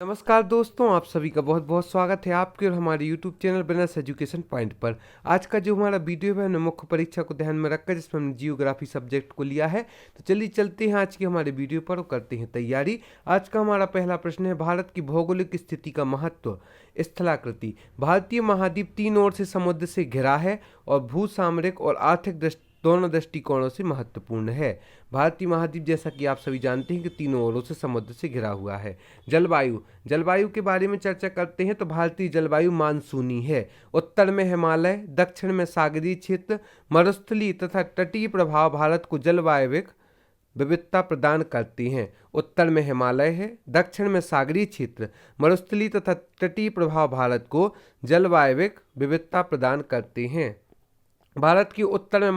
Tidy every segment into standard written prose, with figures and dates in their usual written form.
नमस्कार दोस्तों, आप सभी का बहुत बहुत स्वागत है आपके और हमारे YouTube channel business education point पर। आज का जो हमारा वीडियो है हमने मुख्य परीक्षा को ध्यान में रखकर जिसमें हमने जियोग्राफी सब्जेक्ट को लिया है। तो चलिए चलते हैं आज की हमारे वीडियो पर और करते हैं तैयारी। आज का हमारा पहला प्रश्न है, भारत की भौगोलिक स्थिति का महत्व। स्थलाकृति। भारतीय महाद्वीप तीन ओर से समुद्र से घिरा है और भू सामरिक और आर्थिक दोनों दृष्टिकोणों से महत्वपूर्ण है। भारतीय महाद्वीप जैसा कि आप सभी जानते हैं कि तीनों ओरों से समुद्र से घिरा हुआ है। जलवायु। जलवायु के बारे में चर्चा करते हैं तो भारतीय जलवायु मानसूनी है। उत्तर में हिमालय, दक्षिण में सागरीय क्षेत्र, मरुस्थलीय तथा तटीय प्रभाव भारत को जलवायविक विविधता प्रदान करती हैं। उत्तर में हिमालय है, दक्षिण में सागरीय क्षेत्र, मरुस्थलीय तथा तटीय प्रभाव भारत को जलवायविक विविधता प्रदान करते हैं। भारत के उत्तर में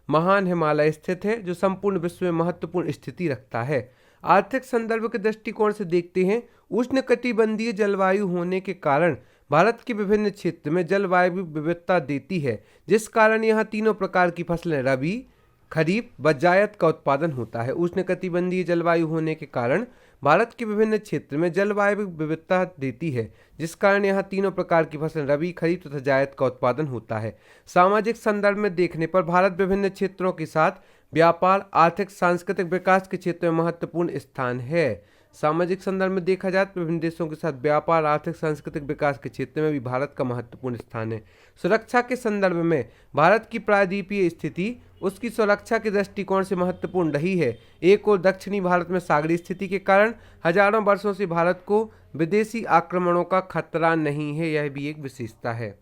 महान हिमालय स्थित है जो संपूर्ण विश्व में महत्वपूर्ण स्थिति रखता है। आर्थिक संदर्भ के दृष्टिकोण से देखते हैं, उष्णकटिबंधीय जलवायु होने के कारण भारत के विभिन्न क्षेत्र में जलवायु विविधता देती है, जिस कारण यहाँ तीनों प्रकार की फसलें रबी, खरीफ व जायद का उत्पादन होता है। उष्णकटिबंधीय जलवायु होने के कारण भारत के विभिन्न क्षेत्र में जलवायु विविधता देती है, जिस कारण यहाँ तीनों प्रकार की फसल रबी, खरीफ तथा जायद का उत्पादन होता है। सामाजिक संदर्भ में देखने पर भारत विभिन्न क्षेत्रों के साथ व्यापार, आर्थिक, सांस्कृतिक विकास के क्षेत्र में महत्वपूर्ण स्थान है। सामाजिक संदर्भ में देखा जाए तो विभिन्न देशों के साथ व्यापार, आर्थिक, सांस्कृतिक विकास के क्षेत्र में भी भारत का महत्वपूर्ण स्थान है। सुरक्षा के संदर्भ में भारत की प्रायद्वीपीय स्थिति उसकी सुरक्षा के दृष्टिकोण से महत्वपूर्ण रही है। एक और दक्षिणी भारत में सागरीय स्थिति के कारण हजारों वर्षों से भारत को विदेशी आक्रमणों का खतरा नहीं है, यह भी एक विशेषता है।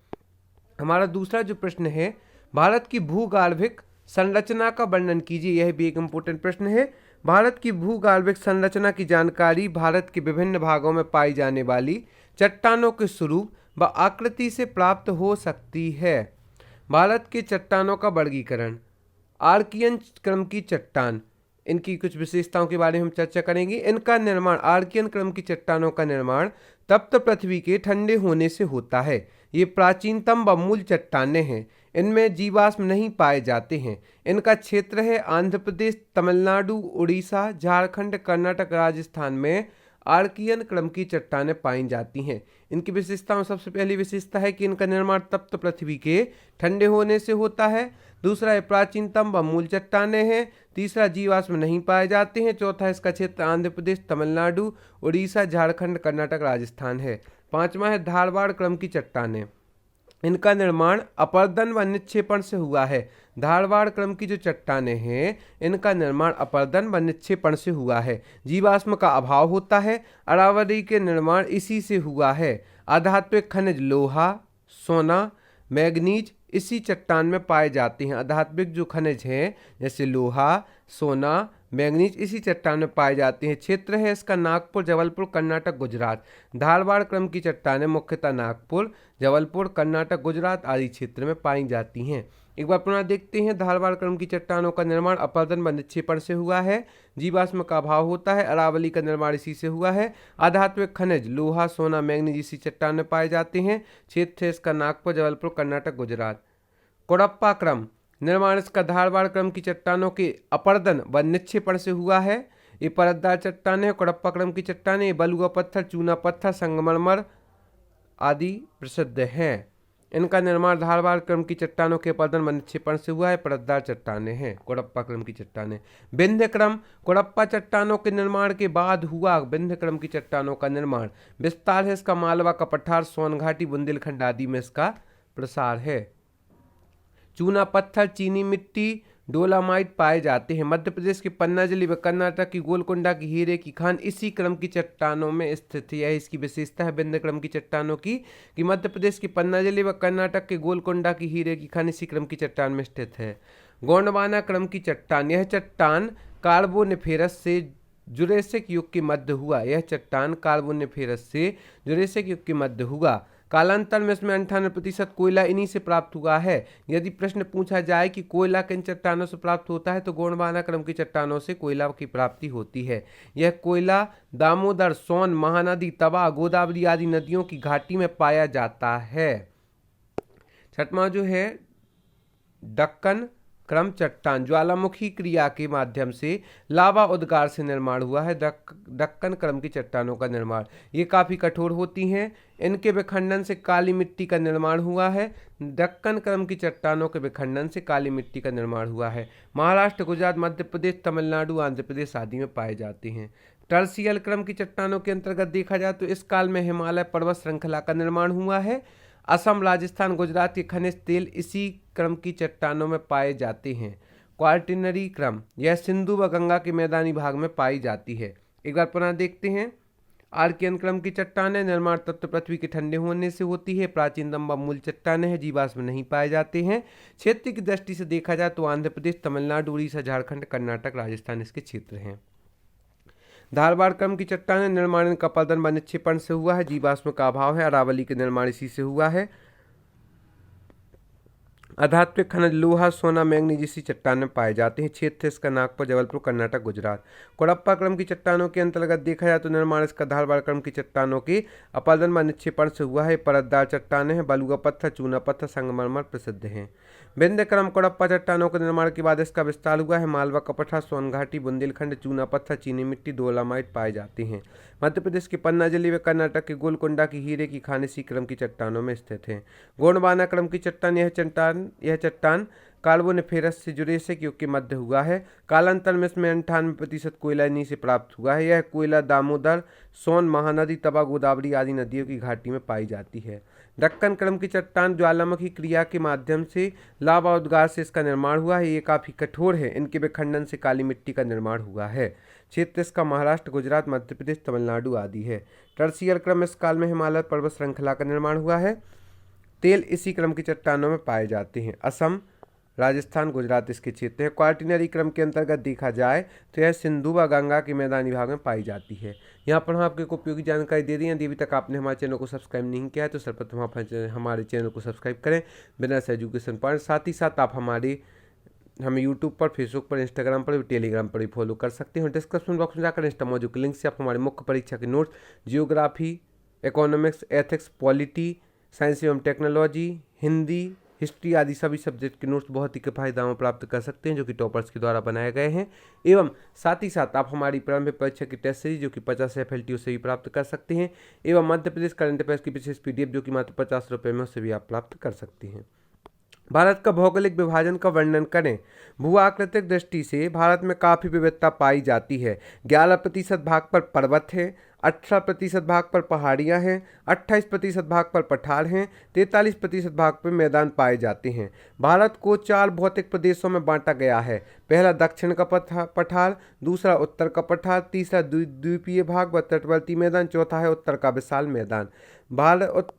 हमारा दूसरा जो प्रश्न है, भारत की भूगर्भिक संरचना का वर्णन कीजिए, यह भी एक इम्पोर्टेंट प्रश्न है। भारत की भूगर्भिक संरचना की जानकारी भारत के विभिन्न भागों में पाई जाने वाली चट्टानों के स्वरूप व आकृति से प्राप्त हो सकती है। भारत के चट्टानों का वर्गीकरण। आर्कियन क्रम की चट्टान, इनकी कुछ विशेषताओं के बारे में हम चर्चा करेंगे। इनका निर्माण, आर्कियन क्रम की चट्टानों का निर्माण तप्त पृथ्वी के ठंडे होने से होता है। ये प्राचीनतम व मूल चट्टानें हैं। इनमें जीवाश्म नहीं पाए जाते हैं। इनका क्षेत्र है आंध्र प्रदेश, तमिलनाडु, उड़ीसा, झारखंड, कर्नाटक, राजस्थान में आर्कियन क्रम की चट्टानें पाई जाती हैं। इनकी विशेषताओं, सबसे पहली विशेषता है कि इनका निर्माण तप्त पृथ्वी के ठंडे होने से होता है। दूसरा है प्राचीनतम व मूल चट्टानें हैं। तीसरा, जीवाश्म नहीं पाए जाते हैं। चौथा, इसका क्षेत्र आंध्र प्रदेश, तमिलनाडु, उड़ीसा, झारखंड, कर्नाटक, राजस्थान है। पांचवा है धारवाड़ क्रम की चट्टानें। इनका निर्माण अपरदन व निक्षेपण से हुआ है। धारवाड़ क्रम की जो चट्टानें हैं, इनका निर्माण अपरदन व निक्षेपण से हुआ है। जीवाश्म का अभाव होता है। अरावली के निर्माण इसी से हुआ है। आधात्मिक खनिज लोहा, सोना, मैग्नीज इसी चट्टान में पाए जाते हैं। आधात्मिक जो खनिज हैं जैसे लोहा, सोना, मैग्नीज इसी चट्टान में पाए जाते हैं। क्षेत्र है इसका नागपुर, जबलपुर, कर्नाटक, गुजरात। धारवाड़ क्रम की चट्टानें मुख्यतः नागपुर, जबलपुर, कर्नाटक, गुजरात आदि क्षेत्र में पाई जाती हैं। एक बार पुनः देखते हैं, धारवाड़ क्रम की चट्टानों का निर्माण अपरदन व निक्षेपण से हुआ है। जीवाश्म का अभाव होता है। अरावली का निर्माण इसी से हुआ है। आधात्मिक खनिज लोहा, सोना, मैग्नीज इसी चट्टान में पाए जाते हैं। क्षेत्र है इसका नागपुर, जबलपुर, कर्नाटक, गुजरात। कोडप्पा क्रम निर्माण इसका धारवाड़ क्रम की चट्टानों के अपरदन व निक्षेपण से हुआ है। ये परतदार चट्टानें हैं। कोडप्पा क्रम की चट्टानें बलुआ पत्थर, चूना पत्थर, संगमरमर आदि प्रसिद्ध हैं। इनका निर्माण धारवाड़ क्रम की चट्टानों के अपरदन व निक्षेपण से हुआ है। परतदार चट्टानें हैं कोडप्पा क्रम की चट्टानें। विंध्य क्रम कोडप्पा चट्टानों के निर्माण के बाद हुआ। विंध्य क्रम की चट्टानों का निर्माण विस्तार है इसका मालवा का पठार, सोनघाटी, बुंदेलखंड आदि में इसका प्रसार है। चूना पत्थर, चीनी मिट्टी, डोलामाइट पाए जाते हैं। मध्य प्रदेश के पन्ना जिले व कर्नाटक की गोलकुंडा की हीरे की खान इसी क्रम की चट्टानों में स्थित है। यह इसकी विशेषता है विंध्य क्रम की चट्टानों की कि मध्य प्रदेश के पन्ना जिले व कर्नाटक के गोलकुंडा की हीरे की खान इसी क्रम की चट्टान में स्थित है। गोंडवाना क्रम की चट्टान, यह चट्टान कार्बोनिफेरस से जुरेसिक युग के मध्य हुआ। यह चट्टान कार्बोनिफेरस से जुरेसिक युग के मध्य हुआ। कालांतर में इसमें 98% कोयला इन्हीं से प्राप्त हुआ है। यदि प्रश्न पूछा जाए कि कोयला किन चट्टानों से प्राप्त होता है तो गोंडवाना क्रम की चट्टानों से कोयला की प्राप्ति होती है। यह कोयला दामोदर, सोन, महानदी, तवा, गोदावरी आदि नदियों की घाटी में पाया जाता है। छठवां जो है दक्कन क्रम चट्टान ज्वालामुखी क्रिया के माध्यम से लावा उद्गार से निर्माण हुआ है। दक्कन क्रम की चट्टानों का निर्माण, ये काफ़ी कठोर होती हैं। इनके विखंडन से काली मिट्टी का निर्माण हुआ है। दक्कन क्रम की चट्टानों के विखंडन से काली मिट्टी का निर्माण हुआ है। महाराष्ट्र, गुजरात, मध्य प्रदेश, तमिलनाडु, आंध्र प्रदेश आदि में पाए जाते हैं। टर्सियल क्रम की चट्टानों के अंतर्गत देखा जाए तो इस काल में हिमालय पर्वत श्रृंखला का निर्माण हुआ है। असम, राजस्थान, गुजरात के खनिज तेल इसी क्रम की चट्टानों में पाए जाते हैं। क्वार्टिनरी क्रम, यह सिंधु व गंगा के मैदानी भाग में पाई जाती है। एक बार पुनः देखते हैं। आर्कियन क्रम की चट्टानें निर्माण तत्व पृथ्वी के ठंडे होने से होती है। प्राचीनतम व मूल चट्टानें हैं, जीवाश्म नहीं पाए जाते हैं। क्षेत्र की दृष्टि से देखा जाए तो आंध्र प्रदेश, तमिलनाडु, उड़ीसा, झारखंड, कर्नाटक, राजस्थान इसके क्षेत्र हैं। धारवाड़ क्रम की चट्टानें निर्माण का पतन व निक्षेपण से हुआ है। जीवाश्म का अभाव है। अरावली के निर्माण इसी से हुआ है। अधात्विक खनिज लोहा, सोना, मैंगनीज इसी चट्टान में पाए जाते हैं। क्षेत्र इसका नागपुर, जबलपुर, कर्नाटक, गुजरात। कोडप्पा क्रम की चट्टानों के अंतर्गत देखा जाए तो निर्माण इसका धारवाड़ क्रम की चट्टानों के अपरदन व निक्षेपण से हुआ है। परतदार चट्टानें हैं। बलुआ पत्थर, चूना पत्थर, संगमरमर प्रसिद्ध हैं। विंध्य क्रम कोडप्पा चट्टानों के निर्माण के बाद इसका विस्तार हुआ है। मालवा का पठार, सोनघाटी, बुंदेलखंड, चूना पत्थर, चीनी मिट्टी, डोलामाइट पाए जाते हैं। मध्य प्रदेश के पन्ना जिले व कर्नाटक के गोलकुंडा की हीरे की खान इसी क्रम की चट्टानों में स्थित है। गोंडवाना क्रम की चट्टान, यह चट्टान कार्बोनिफेरस से जुरेसिक युग के मध्य हुआ है। कालांतर में इसमें 98% कोयला इन्हीं से प्राप्त हुआ है। यह कोयला दामोदर, सोन, महानदी, तवा, गोदावरी आदि नदियों की घाटी में पाई जाती है। दक्कन क्रम की चट्टान ज्वालामुखी क्रिया के माध्यम से लावा उद्गार से इसका निर्माण हुआ है। ये काफ़ी कठोर है। इनके विखंडन से काली मिट्टी का निर्माण हुआ है। क्षेत्र इसका महाराष्ट्र, गुजरात, मध्य प्रदेश, तमिलनाडु आदि है। टर्सियल क्रम इस काल में हिमालय पर्वत श्रृंखला का निर्माण हुआ है। तेल इसी क्रम की चट्टानों में पाए जाते हैं। असम, राजस्थान, गुजरात इसके क्षेत्र है। क्वार्टिनरी क्रम के अंतर्गत देखा जाए तो यह सिंधु व गंगा के मैदानी भाग में पाई जाती है। यहाँ पर हम आपको उपयोगी जानकारी दे दी है। यदि अभी तक आपने हमारे चैनल को सब्सक्राइब नहीं किया है तो सर्वप्रथम आप हमारे चैनल को सब्सक्राइब करें, बिजनेस एजुकेशन पॉइंट। साथ ही साथ आप हमें यूट्यूब पर, फेसबुक पर, इंस्टाग्राम पर, टेलीग्राम पर भी फॉलो कर सकते हैं। डिस्क्रिप्शन बॉक्स में जाकर इंस्टा मौजूद लिंक से आप हमारे मुख्य परीक्षा के notes, geography, economics, ethics, polity, science एवं टेक्नोलॉजी, हिंदी, हिस्ट्री आदि सभी सब्जेक्ट के नोट्स बहुत ही किफायती दामों प्राप्त कर सकते हैं, जो कि टॉपर्स के द्वारा बनाए गए हैं। एवं साथ ही साथ आप हमारी प्रारंभिक परीक्षा की टेस्ट सीरीज जो कि 50 FLTO से भी प्राप्त कर सकते हैं। एवं मध्य प्रदेश करंट अफेयर्स की विशेष PDF जो कि मात्र 50 रुपये में, उससे भी आप प्राप्त कर सकते हैं। भारत का भौगोलिक विभाजन का वर्णन करें। भू आकृतिक दृष्टि से भारत में काफ़ी विविधता पाई जाती है। 11% भाग पर पर्वत है, 18% भाग पर पहाड़ियाँ हैं, 28% भाग पर पठार हैं, 43% भाग पर मैदान पाए जाते हैं। भारत को 4 भौतिक प्रदेशों में बांटा गया है। पहला दक्षिण का पठार, दूसरा उत्तर का पठार, तीसरा द्वीपीय भाग व तटवर्ती मैदान, चौथा है उत्तर का विशाल मैदान।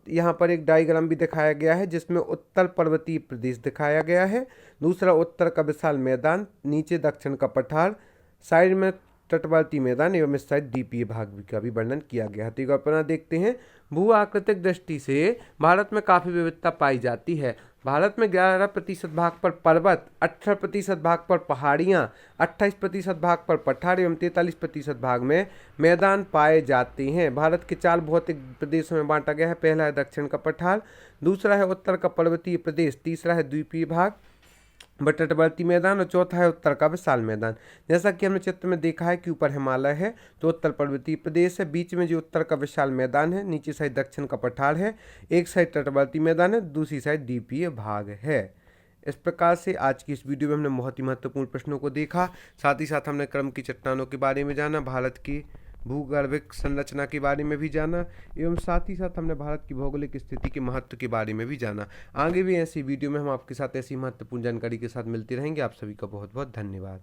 यहाँ पर एक डायग्राम भी दिखाया गया है जिसमें उत्तर पर्वतीय प्रदेश दिखाया गया है, दूसरा उत्तर का विशाल मैदान, नीचे दक्षिण का पठार, साइड में तटवर्ती मैदान एवं इस साइड द्वीपीय भाग का भी वर्णन किया गया है। तो एक बार पुनः देखते हैं। भू आकृतिक दृष्टि से भारत में काफ़ी विविधता पाई जाती है। भारत में 11% भाग पर पर्वत, 18% भाग पर पहाड़ियाँ, 28% भाग पर पठार एवं 43% भाग में मैदान पाए जाते हैं। भारत के 4 भौतिक प्रदेशों में बांटा गया है। पहला है दक्षिण का पठार, दूसरा है उत्तर का पर्वतीय प्रदेश, तीसरा है द्वीपीय भाग व तटवर्ती मैदान और चौथा है उत्तर का विशाल मैदान। जैसा कि हमने चित्र में देखा है कि ऊपर हिमालय है तो उत्तर पर्वतीय प्रदेश है, बीच में जो उत्तर का विशाल मैदान है, नीचे साइड दक्षिण का पठार है, एक साइड तटवर्ती मैदान है, दूसरी साइड द्वीपीय भाग है। इस प्रकार से आज की इस वीडियो में हमने बहुत ही महत्वपूर्ण प्रश्नों को देखा। साथ ही साथ हमने क्रम की चट्टानों के बारे में जाना, भारत की भूगर्भिक संरचना के बारे में भी जाना एवं साथ ही साथ हमने भारत की भौगोलिक स्थिति के महत्व के बारे में भी जाना। आगे भी ऐसी वीडियो में हम आपके साथ ऐसी महत्वपूर्ण जानकारी के साथ मिलते रहेंगे। आप सभी का बहुत बहुत धन्यवाद।